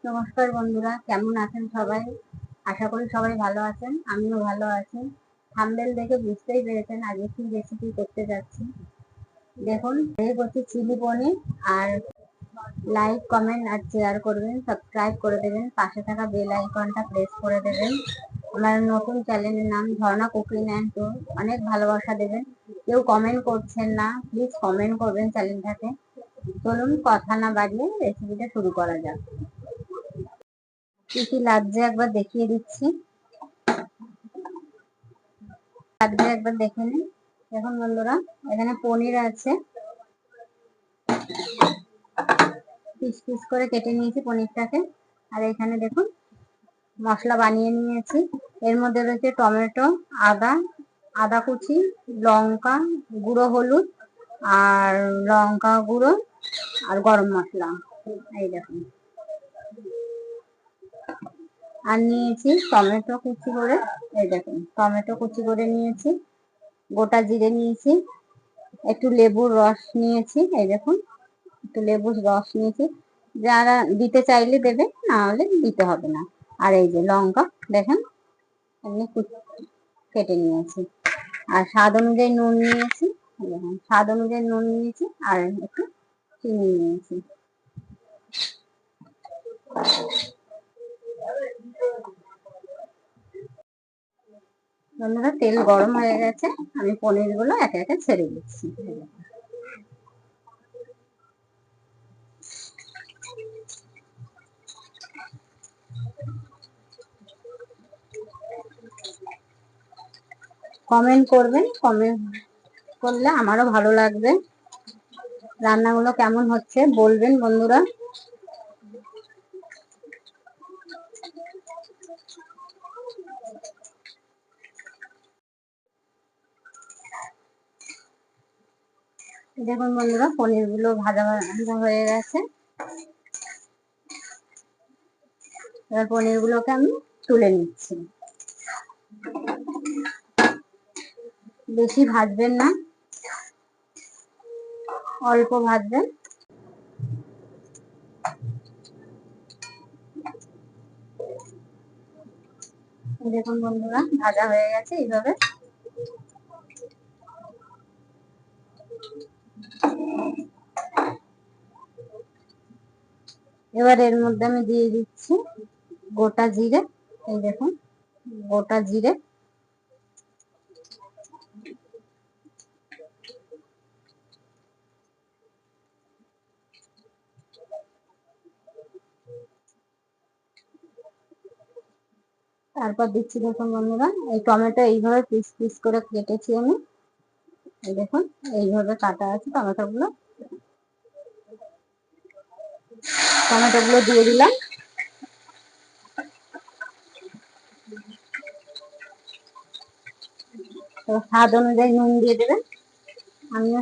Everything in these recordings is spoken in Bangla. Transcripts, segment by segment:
নমস্কার বন্ধুরা, কেমন আছেন সবাই? আশা করি সবাই ভালো আছেন, আমিও ভালো আছি। থাম্বনেল দেখে বুঝতেই পেরেছেন আজকে কি রেসিপি করতে যাচ্ছি। দেখুন, এই করছি চিলি পনির। আর লাইক, কমেন্ট আর শেয়ার করবেন, সাবস্ক্রাইব করে দেবেন, পাশে থাকা বেল আইকনটা প্রেস করে দেবেন। আমার নতুন চ্যানেলের নাম ঝর্ণা কুকিং অ্যান্ড ট্যুর। অনেক ভালোবাসা দেবেন। কেউ কমেন্ট করছেন না, প্লিজ কমেন্ট করবেন চ্যানেলটাকে। চলুন কথা না বাড়িয়ে রেসিপিটা শুরু করা যাক। কি কি লাগছে একবার দেখিয়ে দিচ্ছি। একবার দেখে নিন। দেখুন বন্ধুরা, এখানে পনির আছে, পিস পিস করে কেটে নিয়েছি পনিরটাকে। আর এখানে দেখুন মশলা বানিয়ে নিয়েছি। এর মধ্যে রয়েছে টমেটো, আদা, আদা কুচি, লঙ্কা গুঁড়ো, হলুদ আর লঙ্কা গুঁড়ো আর গরম মশলা। এই দেখুন, আর নিয়েছি টমেটো কুচি করে। এই দেখুন, টমেটো কুচি করে নিয়েছি, গোটা জিরে নিয়েছি, একটু লেবুর রস নিয়েছি। এই দেখুন, একটু লেবুর রস নিয়েছি। যারা দিতে চাইলে দেবে, না হলে দিতে হবে না। আর এই যে লঙ্কা দেখেন, এমনি কেটে নিয়েছি। আর স্বাদ অনুযায়ী নুন নিয়েছি। দেখুন, স্বাদ অনুযায়ী নুন নিয়েছি আর একটু চিনি নিয়েছি। বন্ধুরা, তেল গরম হয়ে গেছে, আমি পনির গুলো একে একে ছেড়ে দিচ্ছি। কমেন্ট করবেন, কমেন্ট করলে আমারও ভালো লাগবে। রান্নাগুলো কেমন হচ্ছে বলবেন বন্ধুরা। দেখুন বন্ধুরা, পনির গুলো ভাজা ভাজা হয়ে গেছে। এবার পনির গুলোকে আমি তুলে নিচ্ছি। বেশি ভাজবেন না, অল্প ভাজবেন। দেখুন বন্ধুরা, ভাজা হয়ে গেছে এইভাবে। এবার এর মধ্যে আমি দিয়ে দিচ্ছি গোটা জিরে। এই দেখুন, গোটা জিরে। তারপর দিচ্ছি, দেখুন বন্ধুরা, এই টমেটো এইভাবে পিস পিস করে কেটেছি আমি। এই দেখুন, এইভাবে কাটা আছে টমেটো গুলো। টমেটো গুলো দিয়ে দিলাম। স্বাদ অনুযায়ী নুন দিয়ে দেবেন। আমিও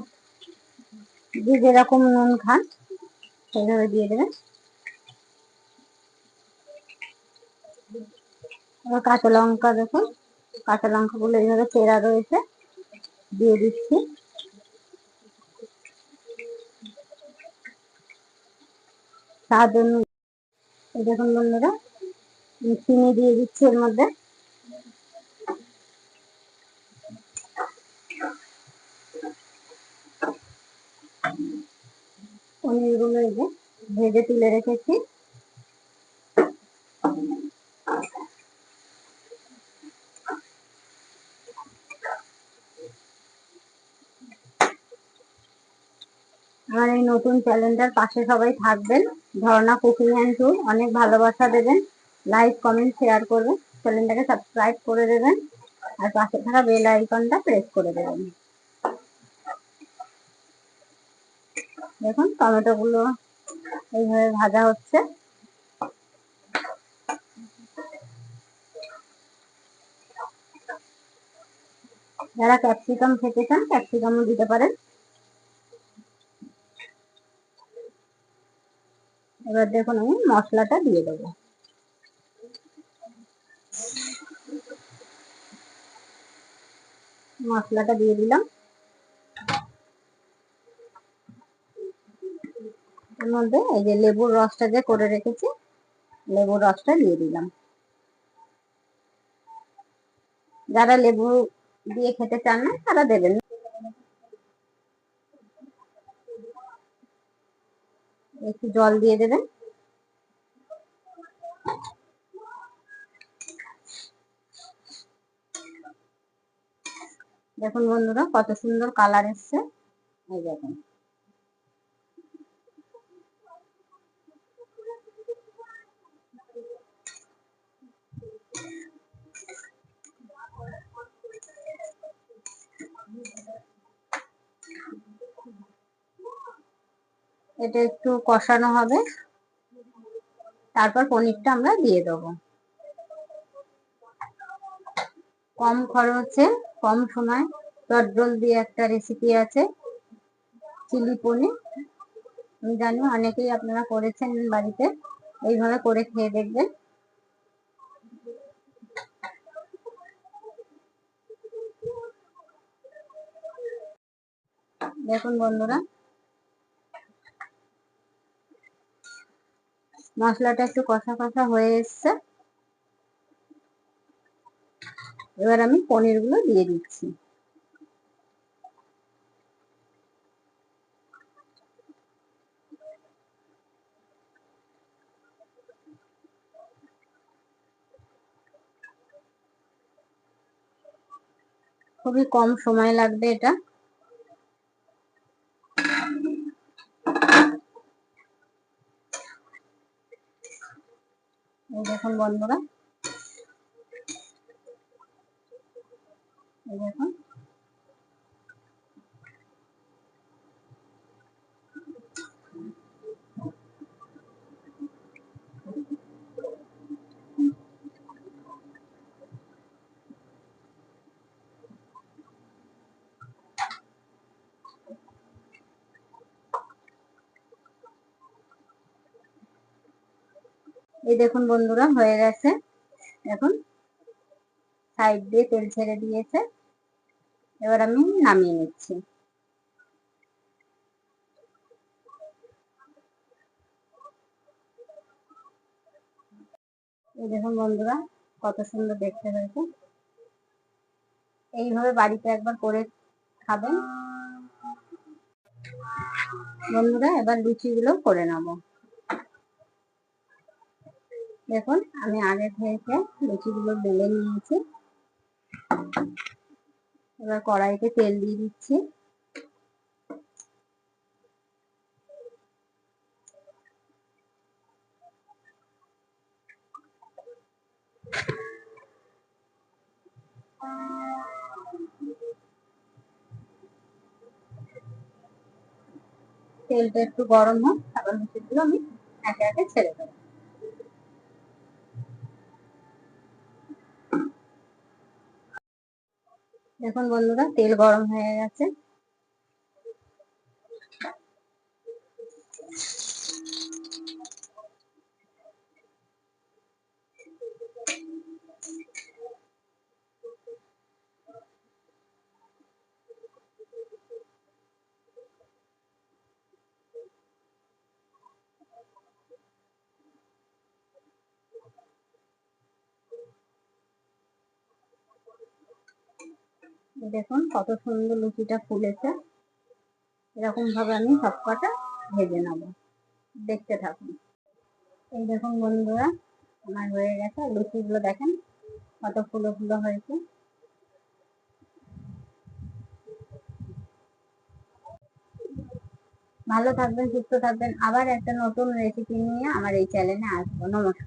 যে যেরকম নুন খান সেইভাবে দিয়ে দেবেন। এবার কাঁচা লঙ্কা, দেখুন কাঁচা লঙ্কা গুলো এইভাবে চেরা রয়েছে, দিয়ে দিচ্ছি। স্বাদ অনুযায়ী দেখুন বন্ধুরা, চিনি দিয়ে দিচ্ছি এর মধ্যে। পনির গুলো এই যে ভেজে তুলে রেখেছি। আমার এই নতুন চ্যানেলটার পাশে সবাই থাকবেন, ঝর্ণা কুকিং অ্যান্ড ট্যুর। অনেক ভালোবাসা দেবেন, লাইক, কমেন্ট, শেয়ার করবেন, চ্যানেলটাকে সাবস্ক্রাইব করে দেবেন আর পাশে থাকা বেল আইকনটা প্রেস করে দেবেন। দেখুন টমেটো গুলো এইভাবে ভাজা হচ্ছে। যারা ক্যাপসিকাম খেতে চান ক্যাপসিকামও দিতে পারেন। এবার দেখুন, আমি মশলাটা দিয়ে দেবো। মশলাটা দিয়ে দিলাম। এর মধ্যে এই যে লেবুর রসটা যে করে রেখেছি লেবুর রসটা দিয়ে দিলাম। যারা লেবু দিয়ে খেতে চান না তারা দেবেন না। একটু জল দিয়ে দেবেন। দেখুন বন্ধুরা কত সুন্দর কালার এসছে। এই দেখুন। এটা একটু কষানো হবে, তারপর পনিরটা আমরা দিয়ে দেবো। কম খরচে কম সময় চটজলদি একটা রেসিপি আছে, চিলি পনির। আমি জানি অনেকেই আপনারা করেছেন বাড়িতে, এইভাবে করে খেয়ে দেখবেন। দেখুন বন্ধুরা মশলাটা একটু কষা কষা হয়ে এসছে। এবার আমি পনিরগুলো দিয়ে দিচ্ছি। খুবই কম সময় লাগবে এটা। এই দেখুন বন্ধুরা, এই দেখুন। এই দেখুন বন্ধুরা হয়ে গেছে। এখন সাইড দিয়ে তেল ছেড়ে দিয়েছে। এবার আমি নামিয়ে নিচ্ছি। এই দেখুন বন্ধুরা কত সুন্দর দেখতে হয়েছে। এইভাবে বাড়িতে একবার করে খাবেন বন্ধুরা। এবার লুচিগুলো করে নেব। দেখুন আমি আগে থেকে লুচিগুলো বেলে নিয়েছি। এবার কড়াইতে তেল দিয়ে দিচ্ছি। তেলটা একটু গরম হোক, তারপর লুচিগুলো আমি একে একে ছেড়ে দেবো। দেখুন বন্ধুরা তেল গরম হয়ে গেছে। দেখুন কত সুন্দর লুচিটা ফুলেছে। এরকম ভাবে আমি সবকটা ভেজে নেব। দেখতে থাকুন। এই দেখুন বন্ধুরা আমার হয়ে গেছে। লুচিগুলো দেখেন কত ফুলো ফুলো হয়েছে। ভালো থাকবেন, সুস্থ থাকবেন। আবার একটা নতুন রেসিপি নিয়ে আমার এই চ্যানেলে আসবো। নমস্কার।